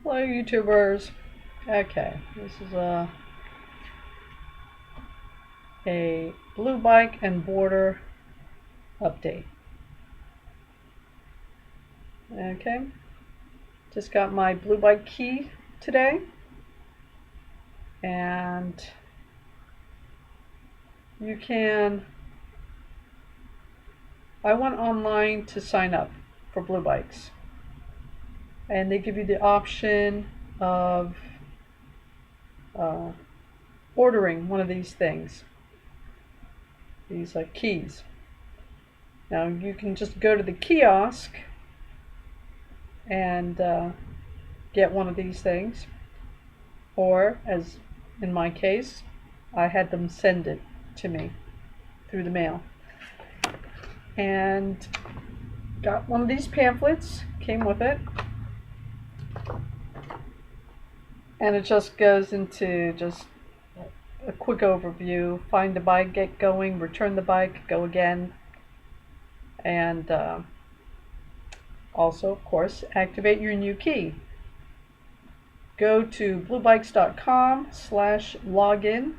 Hello, YouTubers. Okay, this is a BlueBike and border update. Okay, just got my BlueBike key today, and you can. I went online to sign up for BlueBikes, and they give you the option of uh, ordering one of these things, these keys. Now you can just go to the kiosk and get one of these things, or as in my case, I had them send it to me through the mail. And got one of these pamphlets, came with it, and it just goes into just a quick overview: find the bike, get going, return the bike, go again, and also, of course, activate your new key. Go to bluebikes.com/login,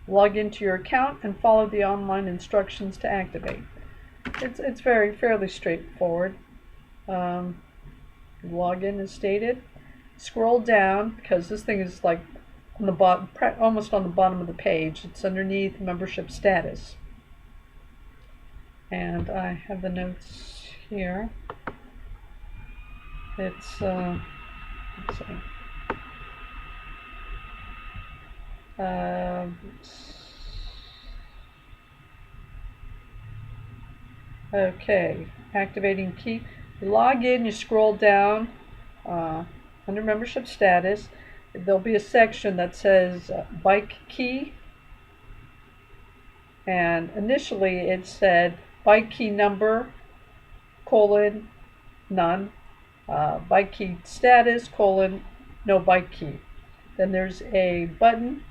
log into your account, and follow the online instructions to activate. It's fairly straightforward. Login is stated. Scroll down, because this thing is like on the bottom, almost on the bottom of the page. It's underneath membership status, and I have the notes here. It's let's see. Okay, activating key. You log in, you scroll down under membership status. There'll be a section that says bike key, and initially it said bike key number, none, bike key status, no bike key. Then there's a button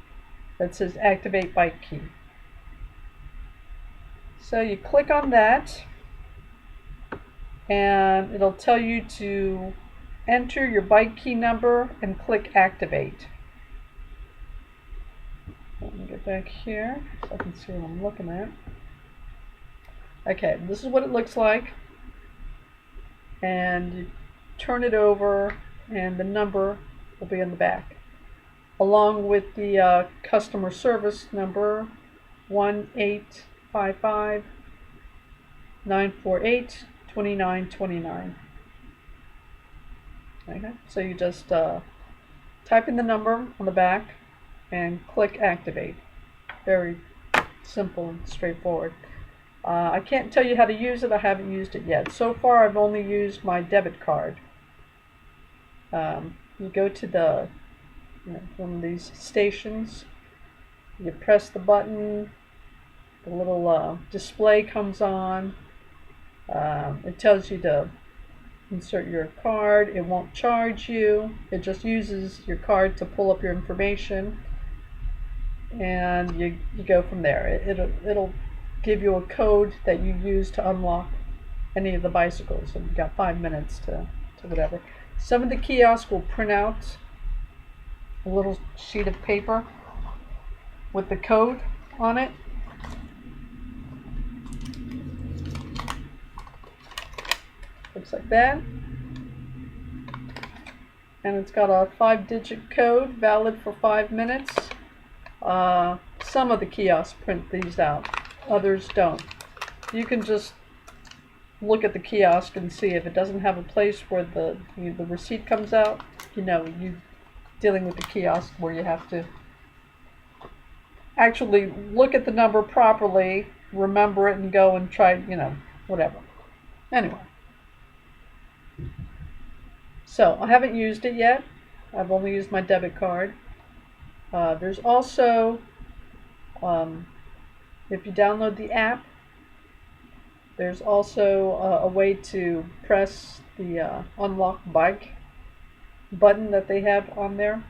that says activate bike key. So you click on that, and it'll tell you to enter your bike key number and click activate. Let me get back here so I can see what I'm looking at. Okay, this is what it looks like, and you turn it over and the number will be in the back, along with the customer service number 1-855-948-2929. Okay, so you just type in the number on the back and click activate. Very simple and straightforward. I can't tell you how to use it. I haven't used it yet. So far I've only used my debit card. You go to one of these stations, you press the button, the little display comes on. It tells you to insert your card. It won't charge you. It just uses your card to pull up your information, and you go from there. It'll give you a code that you use to unlock any of the bicycles, and you've got 5 minutes to whatever. Some of the kiosks will print out a little sheet of paper with the code on it. Looks like that. And it's got a 5-digit code valid for 5 minutes. Some of the kiosks print these out, others don't. You can just look at the kiosk and see if it doesn't have a place where the receipt comes out. You're dealing with the kiosk where you have to actually look at the number properly, remember it, and go and try, whatever. Anyway. So, I haven't used it yet. I've only used my debit card. There's also, if you download the app, there's also a way to press the unlock bike button that they have on there.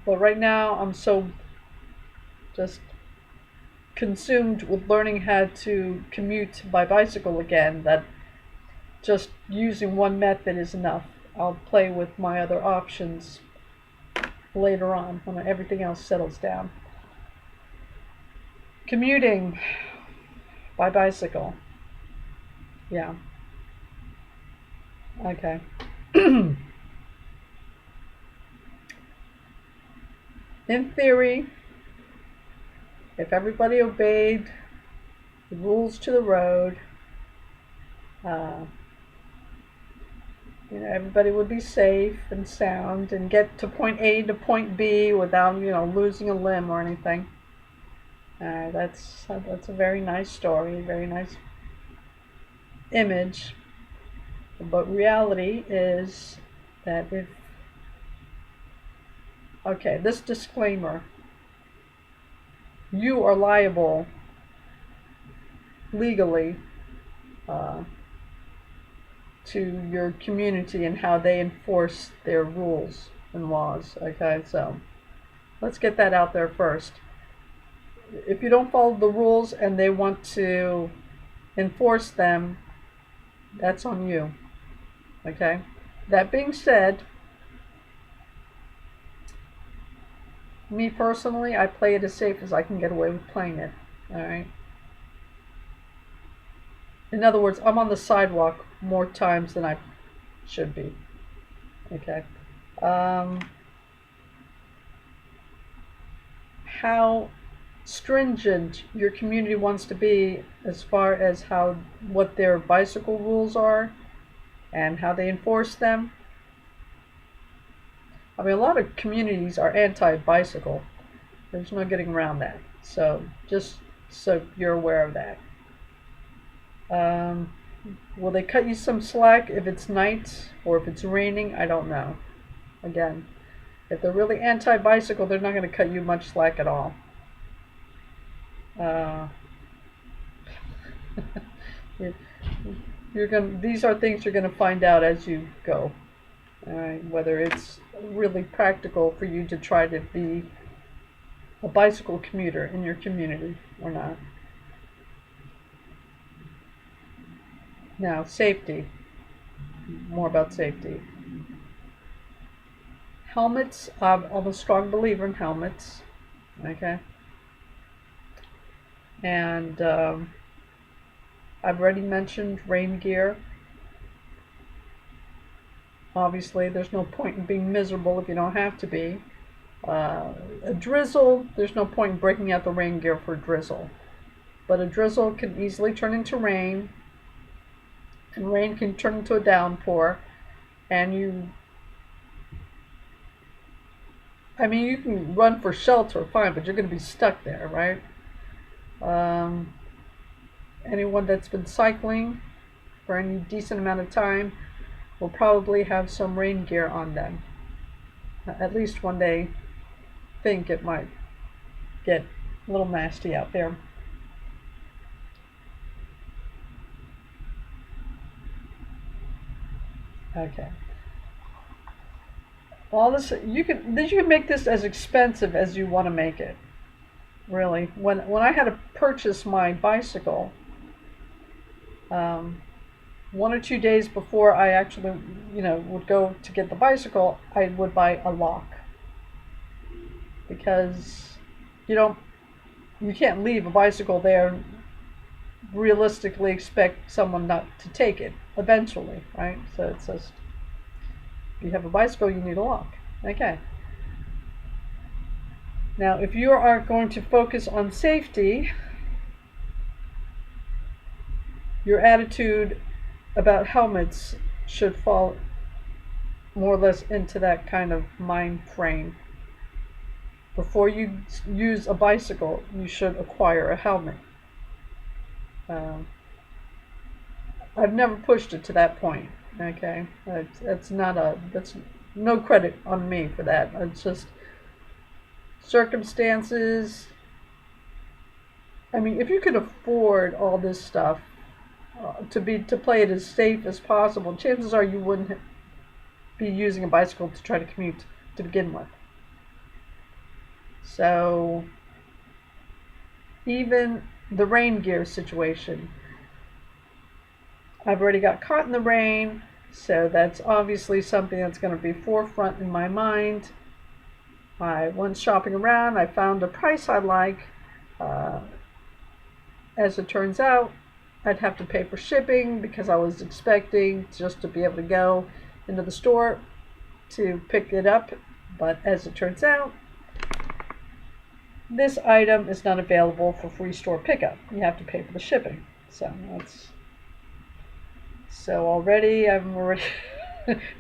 But right now, I'm so just consumed with learning how to commute by bicycle again that just using one method is enough. I'll play with my other options later on when everything else settles down. Commuting by bicycle. Yeah. Okay. In theory, if everybody obeyed the rules to the road, uh, everybody would be safe and sound and get to point A to point B without, losing a limb or anything. That's a very nice story, very nice image. But reality is that okay, this disclaimer, you are liable legally to your community and how they enforce their rules and laws. Okay, so let's get that out there first. If you don't follow the rules and they want to enforce them, that's on you. Okay? That being said, me personally, I play it as safe as I can get away with playing it. Alright? In other words, I'm on the sidewalk more times than I should be. Okay? How stringent your community wants to be as far as what their bicycle rules are and how they enforce them. I mean, a lot of communities are anti-bicycle. There's no getting around that. So just so you're aware of that. Will they cut you some slack if it's night or if it's raining? I don't know. Again, if they're really anti-bicycle, they're not going to cut you much slack at all. These are things you're going to find out as you go. All right, whether it's really practical for you to try to be a bicycle commuter in your community or not. Now, safety. More about safety. Helmets. I'm a strong believer in helmets. Okay. And I've already mentioned rain gear. Obviously, there's no point in being miserable if you don't have to be. A drizzle, there's no point in breaking out the rain gear for a drizzle. But a drizzle can easily turn into rain, and rain can turn into a downpour, and you can run for shelter, fine, but you're going to be stuck there, right? Anyone that's been cycling for any decent amount of time will probably have some rain gear on them, at least when they think it might get a little nasty out there. Okay. All this you can make this as expensive as you want to make it. Really, when I had to purchase my bicycle, 1 or 2 days before I actually, would go to get the bicycle, I would buy a lock, because you can't leave a bicycle there and realistically expect someone not to take it eventually, right? So it's just, if you have a bicycle, you need a lock. Okay. Now, if you are going to focus on safety, your attitude about helmets should fall more or less into that kind of mind frame. Before you use a bicycle, you should acquire a helmet. I've never pushed it to that point. Okay, that's no credit on me for that. It's just circumstances. I mean, if you could afford all this stuff to play it as safe as possible, chances are you wouldn't be using a bicycle to try to commute to begin with. So even the rain gear situation, I've already got caught in the rain, so that's obviously something that's going to be forefront in my mind. I went shopping around, I found a price I like. Uh, as it turns out, I'd have to pay for shipping because I was expecting just to be able to go into the store to pick it up. But as it turns out, this item is not available for free store pickup. You have to pay for the shipping. So already I'm already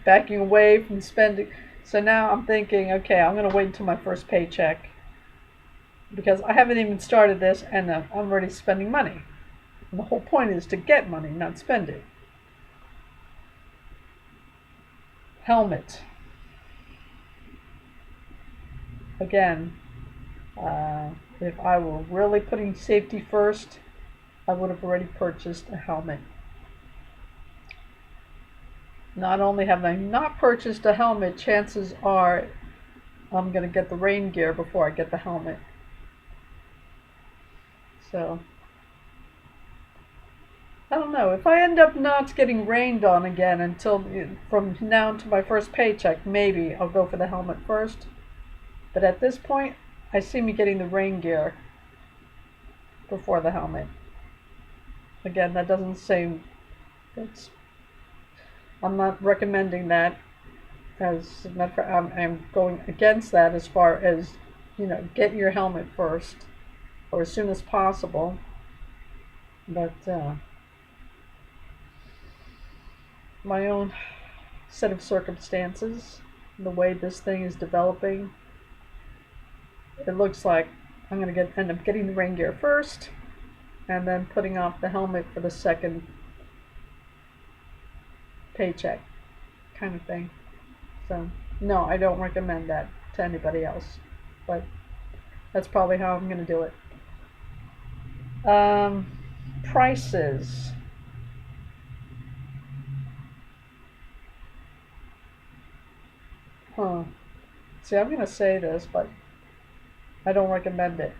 backing away from spending. So now I'm thinking, okay, I'm going to wait until my first paycheck because I haven't even started this and I'm already spending money. And the whole point is to get money, not spend it. Helmet. Again, if I were really putting safety first, I would have already purchased a helmet. Not only have I not purchased a helmet, chances are I'm going to get the rain gear before I get the helmet. So, I don't know. If I end up not getting rained on again until from now to my first paycheck, maybe I'll go for the helmet first. But at this point, I see me getting the rain gear before the helmet. Again, that doesn't say it's. I'm not recommending that. As a matter of fact, I'm going against that as far as, get your helmet first or as soon as possible. But my own set of circumstances, the way this thing is developing, it looks like I'm going to end up getting the rain gear first and then putting off the helmet for the second paycheck kind of thing. So no, I don't recommend that to anybody else, but that's probably how I'm going to do it. Prices. See, I'm going to say this, but I don't recommend it.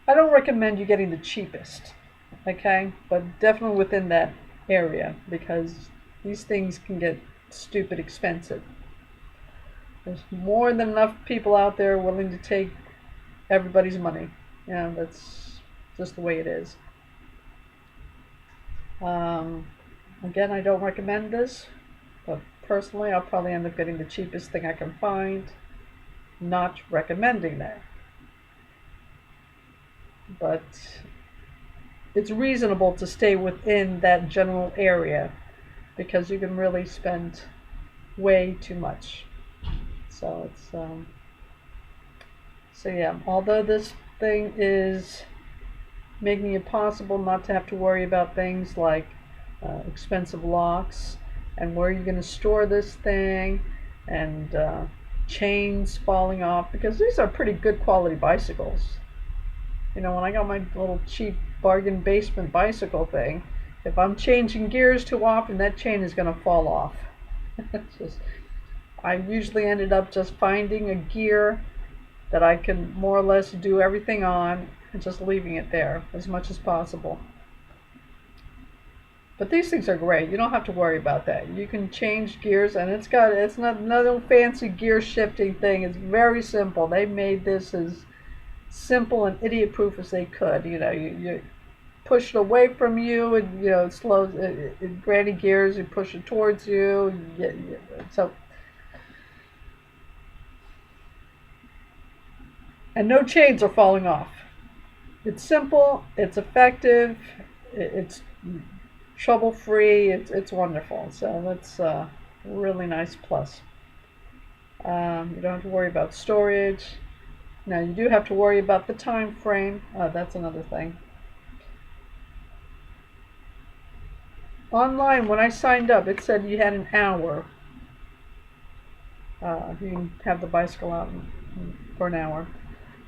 I don't recommend you getting the cheapest, okay? But definitely within that area, because these things can get stupid expensive. There's more than enough people out there willing to take everybody's money. That's just the way it is. Again, I don't recommend this, but personally, I'll probably end up getting the cheapest thing I can find. Not recommending that. But it's reasonable to stay within that general area because you can really spend way too much. So yeah, although this thing is making it possible not to have to worry about things like expensive locks and where you're going to store this thing and chains falling off, because these are pretty good quality bicycles. When I got my little cheap bargain basement bicycle thing, if I'm changing gears too often, that chain is going to fall off. I usually ended up just finding a gear that I can more or less do everything on and just leaving it there as much as possible. But these things are great. You don't have to worry about that. You can change gears, and it's not another fancy gear shifting thing. It's very simple. They made this as simple and idiot-proof as they could. You push it away from you, and it slows. Granny gears, you push it towards you. And no chains are falling off. It's simple. It's effective. It's trouble-free. It's wonderful. So that's a really nice plus. You don't have to worry about storage. Now you do have to worry about the time frame. That's another thing. Online, when I signed up, it said you had an hour. You can have the bicycle out for an hour.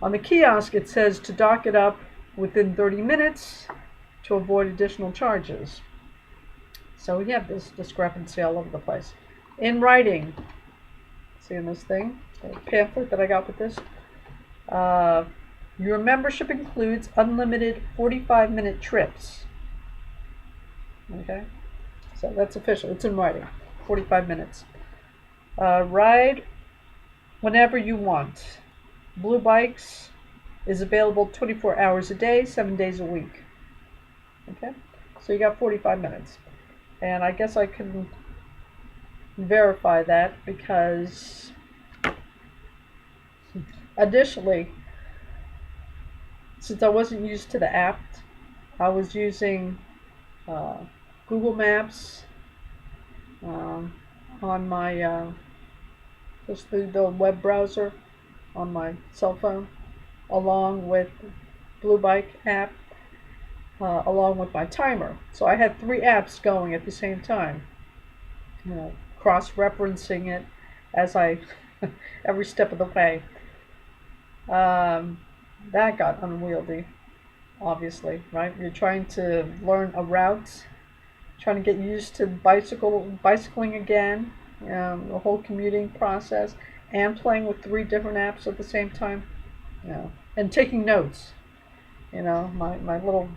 On the kiosk, it says to dock it up within 30 minutes to avoid additional charges. So we have this discrepancy all over the place. In writing, see in this thing, the pamphlet that I got with this, Your membership includes unlimited 45-minute trips. Okay, so that's official. It's in writing. 45 minutes. Ride whenever you want. Blue Bikes is available 24 hours a day, 7 days a week. Okay, so you got 45 minutes. And I guess I can verify that because additionally, since I wasn't used to the app, I was using uh, Google Maps um, on my just the web browser on my cell phone, along with BlueBike app, along with my timer. So I had 3 apps going at the same time, cross-referencing it as I every step of the way. Um, that got unwieldy, obviously, right? You're trying to learn a route, trying to get used to bicycling again, the whole commuting process, and playing with 3 different apps at the same time, and taking notes. My little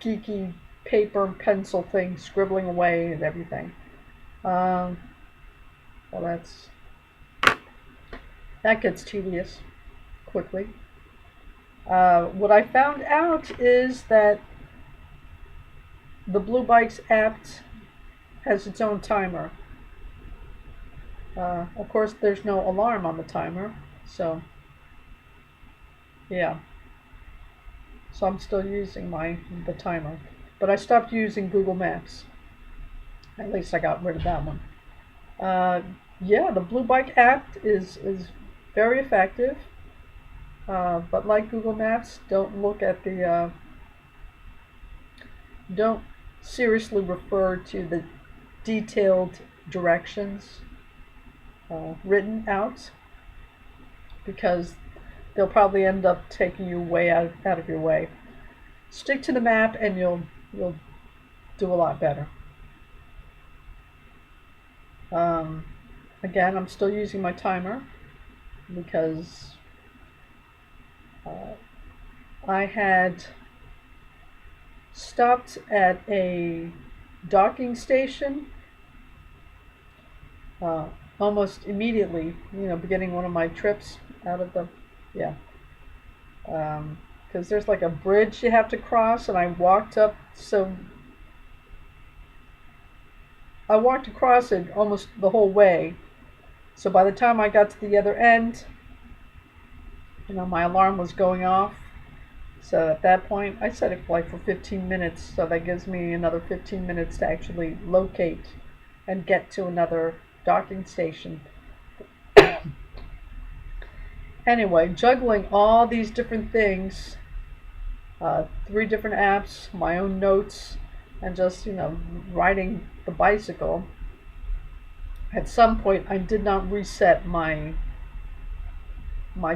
geeky paper and pencil thing, scribbling away and everything. Um, well, that gets tedious quickly. What I found out is that the Blue Bikes app has its own timer. Of course, there's no alarm on the timer, so yeah. So I'm still using the timer, but I stopped using Google Maps. At least I got rid of that one. Uh, yeah, the Blue Bike app is very effective, but like Google Maps, don't seriously refer to the detailed directions written out, because they'll probably end up taking you way out of your way. Stick to the map and you'll do a lot better. Um, Again, I'm still using my timer because I had stopped at a docking station uh, almost immediately, beginning one of my trips out of the, yeah, because there's like a bridge you have to cross, and I walked across it almost the whole way. So by the time I got to the other end, my alarm was going off. So at that point, I set it for 15 minutes, so that gives me another 15 minutes to actually locate and get to another docking station. Anyway, juggling all these different things, 3 different apps, my own notes, and just, riding the bicycle. At some point, I did not reset my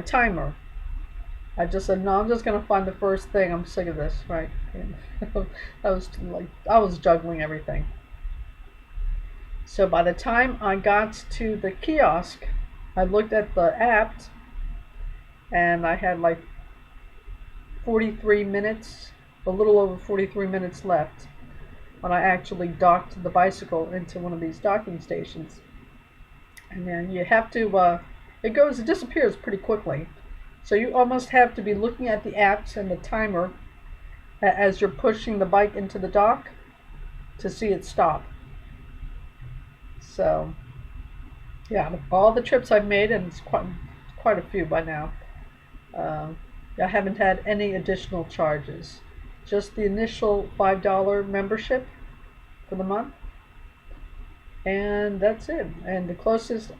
timer. I just said, no, I'm just going to find the first thing. I'm sick of this, right? I was juggling everything. So by the time I got to the kiosk, I looked at the app, and I had 43 minutes, a little over 43 minutes left when I actually docked the bicycle into one of these docking stations. And then you have to, it disappears pretty quickly. So you almost have to be looking at the apps and the timer as you're pushing the bike into the dock to see it stop. So, yeah, all the trips I've made, and it's quite a few by now, I haven't had any additional charges. Just the initial $5 membership for the month, and that's it. And the closest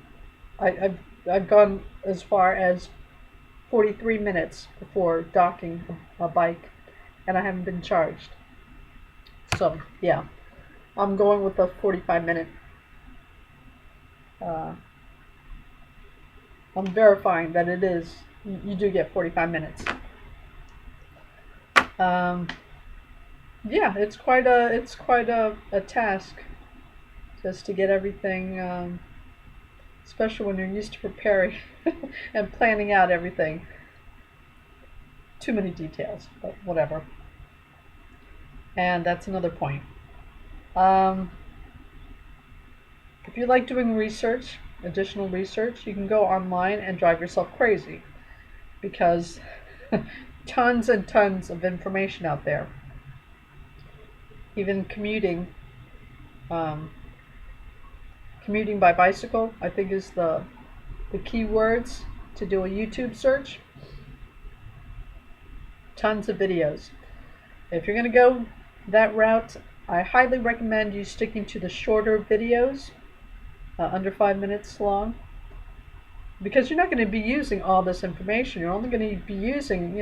I've gone as far as 43 minutes before docking a bike, and I haven't been charged. So yeah, I'm going with the 45-minute. I'm verifying that it is. You do get 45 minutes. Yeah, it's quite a task just to get everything, especially when you're used to preparing and planning out everything. too many details, but whatever. And that's another point. Um, if you like doing research, additional research, you can go online and drive yourself crazy because tons and tons of information out there. Even um, commuting by bicycle, I think is the keywords to do a YouTube search. Tons of videos. If you're going to go that route, I highly recommend you sticking to the shorter videos, under 5 minutes long, because you're not going to be using all this information. You're only going to be using,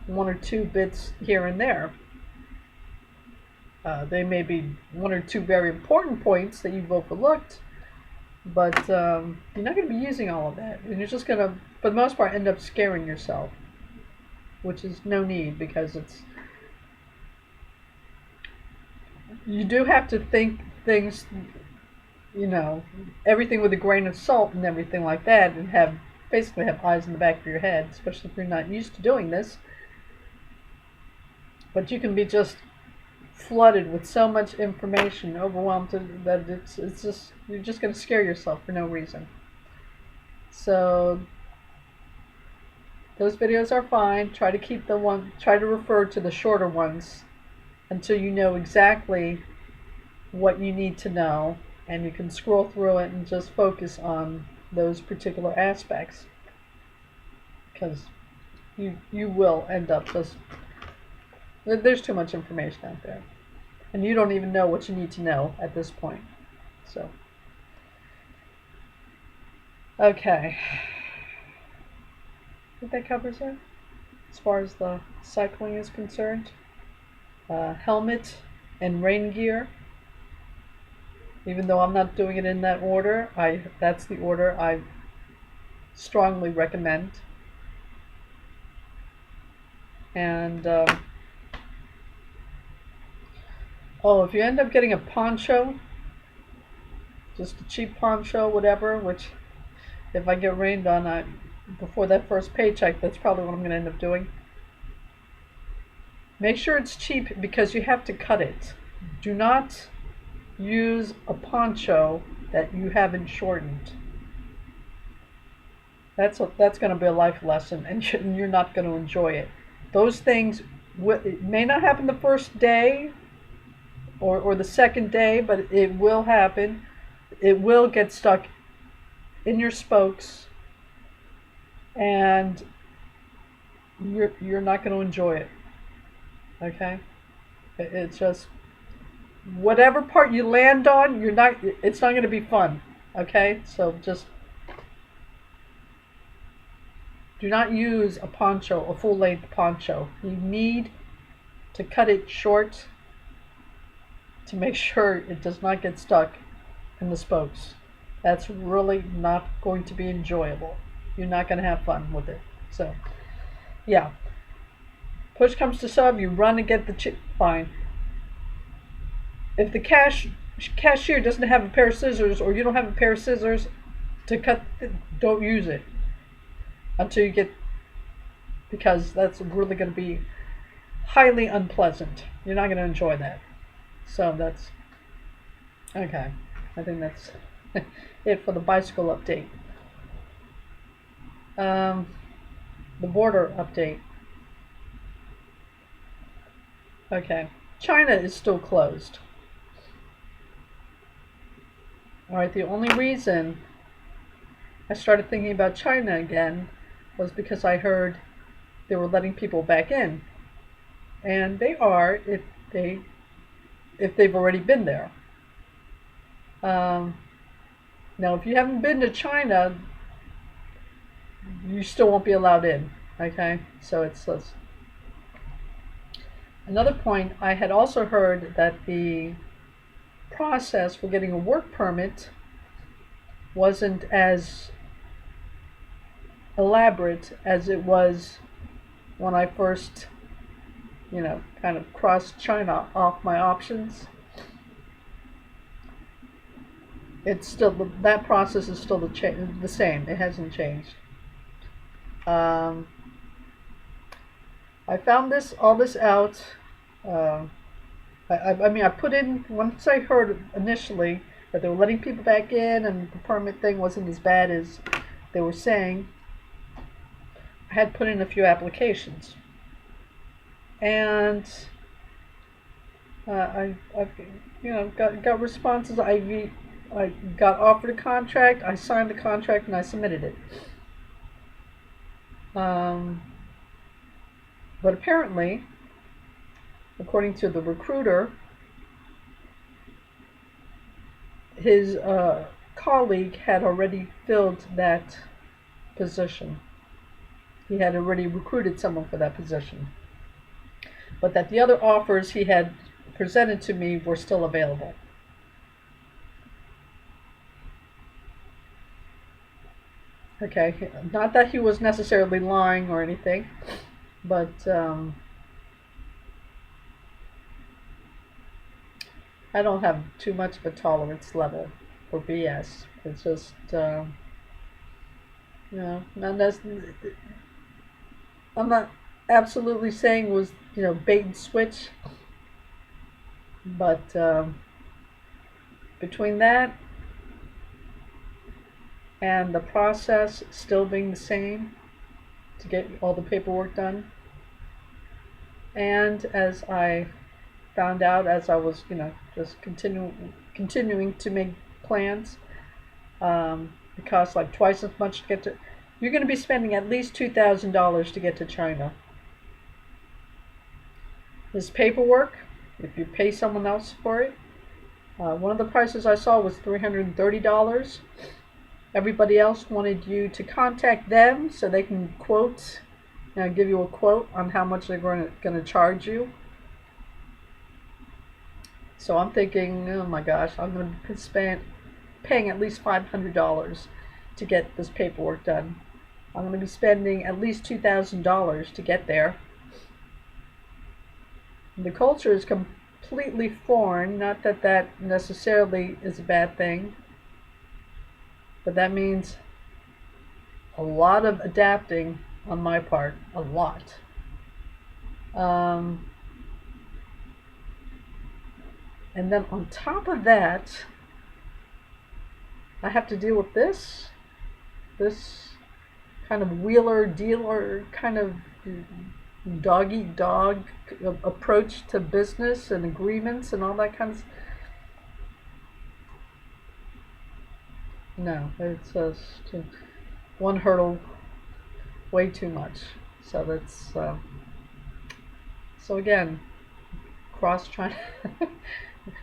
one or two bits here and there. They may be one or two very important points that you've overlooked, but you're not going to be using all of that. And you're just going to, for the most part, end up scaring yourself, which is no need, because you do have to think things, everything with a grain of salt and everything like that, and basically have eyes in the back of your head, especially if you're not used to doing this. But you can be just flooded with so much information, overwhelmed, that it's just, you're just going to scare yourself for no reason. So those videos are fine. Try to refer to the shorter ones until you know exactly what you need to know, and you can scroll through it and just focus on those particular aspects, because you will end up just, there's too much information out there, and you don't even know what you need to know at this point. So, okay, I think that covers it as far as the cycling is concerned. Helmet and rain gear. Even though I'm not doing it in that order, that's the order I strongly recommend. And if you end up getting a poncho, just a cheap poncho, whatever, which if I get rained on, before that first paycheck, that's probably what I'm going to end up doing. Make sure it's cheap, because you have to cut it. Do not use a poncho that you haven't shortened. That's going to be a life lesson, and you're not going to enjoy it. Those things it may not happen the first day or the second day, but it will happen. It will get stuck in your spokes, and you're not going to enjoy it. Okay? It's just, whatever part you land on, it's not going to be fun. Okay? So just do not use a poncho, a full-length poncho. You need to cut it short to make sure it does not get stuck in the spokes. That's really not going to be enjoyable. You're not going to have fun with it. So, yeah. Push comes to shove, you run and get the chip. Fine. If the cashier doesn't have a pair of scissors, or you don't have a pair of scissors to cut, don't use it until you get, because that's really going to be highly unpleasant. You're not going to enjoy that. So that's okay. I think that's it for the bicycle update. The border update. Okay, China is still closed. Alright, the only reason I started thinking about China again was because I heard they were letting people back in. And they are, if they've already been there. Now, if you haven't been to China, you still won't be allowed in. Okay, so it's another point. I had also heard that the process for getting a work permit wasn't as elaborate as it was when I first, kind of crossed China off my options. It's still, that process is still the same. It hasn't changed. I found all this out. Uh, I mean, I put in, once I heard initially that they were letting people back in and the permit thing wasn't as bad as they were saying, I had put in a few applications. And I've got responses. I got offered a contract. I signed the contract and I submitted it. Um, but apparently, according to the recruiter, his colleague had already filled that position. He had already recruited someone for that position. But that the other offers he had presented to me were still available. Okay, not that he was necessarily lying or anything, but I don't have too much of a tolerance level for BS. It's just, not necessarily. I'm not absolutely saying it was, bait and switch, but between that and the process still being the same to get all the paperwork done, and as I found out as I was, just continuing to make plans, it costs like twice as much to get to. You're going to be spending at least $2,000 to get to China. This paperwork, if you pay someone else for it, one of the prices I saw was $330. Everybody else wanted you to contact them so they can give you a quote on how much they're going to charge you. So I'm thinking, oh my gosh, I'm going to be paying at least $500 to get this paperwork done. I'm going to be spending at least $2,000 to get there. The culture is completely foreign, not that that necessarily is a bad thing, but that means a lot of adapting on my part, a lot. And then on top of that, I have to deal with this kind of wheeler dealer kind of dog eat dog approach to business and agreements and all that kind of. No, it's just one hurdle way too much. So that's so again, cross China.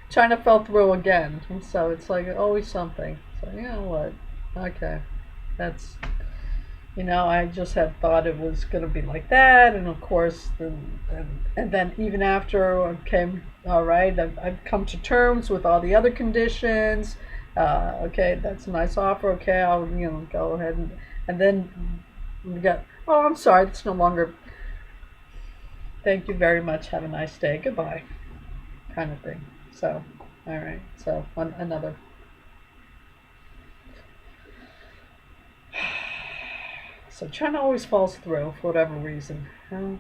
China fell through again, so it's like always something. So you know what? Okay, that's, I just had thought it was going to be like that, and of course, and then even after I came, all right, I've come to terms with all the other conditions. Okay, that's a nice offer. Okay, I'll go ahead and then we got. Oh, I'm sorry, it's no longer. Thank you very much. Have a nice day. Goodbye, kind of thing. So, all right. So another. So China always falls through for whatever reason. Oh,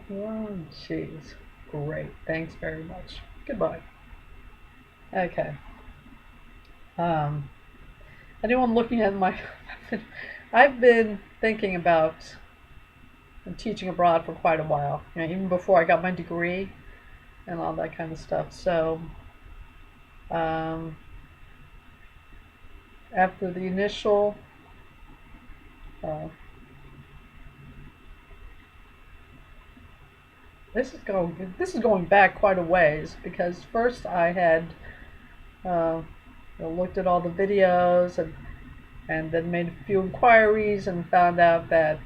jeez. Great. Thanks very much. Goodbye. Okay. Anyone looking at my... I've been thinking about teaching abroad for quite a while. Even before I got my degree and all that kind of stuff. So, after the initial... This is going back quite a ways, because first I had looked at all the videos and then made a few inquiries and found out that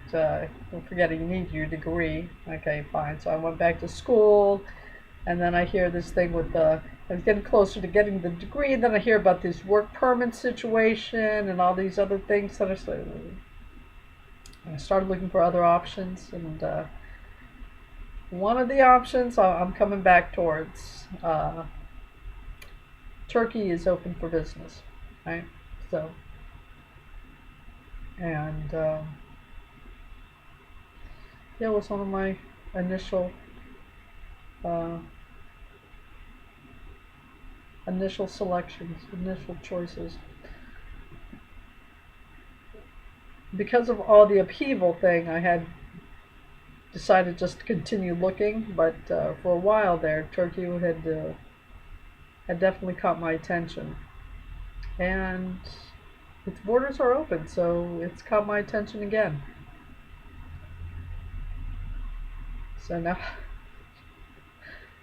forgetting you need your degree. Okay, fine. So I went back to school, and then I hear this thing with I was getting closer to getting the degree, and then I hear about this work permit situation and all these other things that I started looking for other options, and one of the options I'm coming back towards, Turkey is open for business, right? So, and it was one of my initial uh, initial selections, initial choices. Because of all the upheaval thing, I had decided just to continue looking, but for a while there, Turkey had definitely caught my attention, and its borders are open, so it's caught my attention again. So now,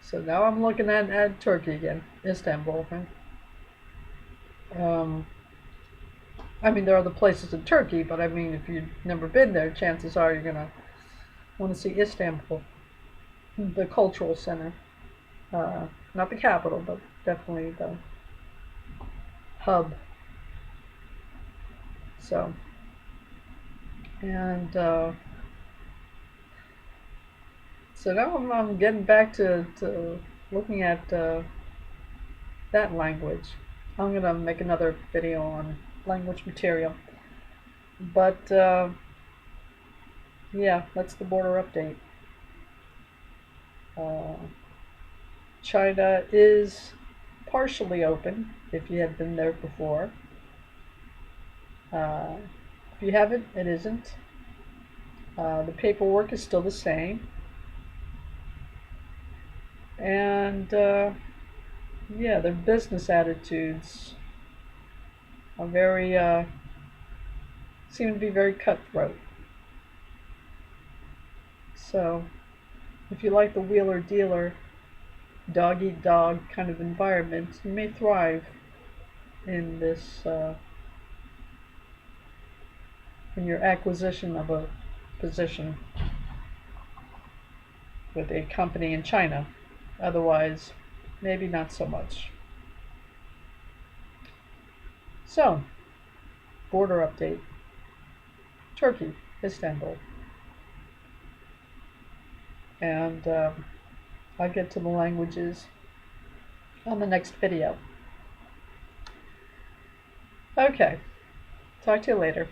so now I'm looking at Turkey again, Istanbul. Right? Um, I mean, there are other places in Turkey, but I mean, if you've never been there, chances are you're gonna want to see Istanbul, the cultural center. Not the capital, but definitely the hub. So, and so now I'm getting back to looking at that language. I'm gonna make another video on language material. But yeah, that's the border update. Uh, China is partially open if you had been there before. Uh, if you haven't, it isn't. The paperwork is still the same. And yeah, their business attitudes are very, seem to be very cutthroat. So if you like the wheeler dealer, dog eat dog kind of environment, you may thrive in this, in your acquisition of a position with a company in China. Otherwise, maybe not so much. So, border update. Turkey, Istanbul. And I'll get to the languages on the next video. Okay, talk to you later.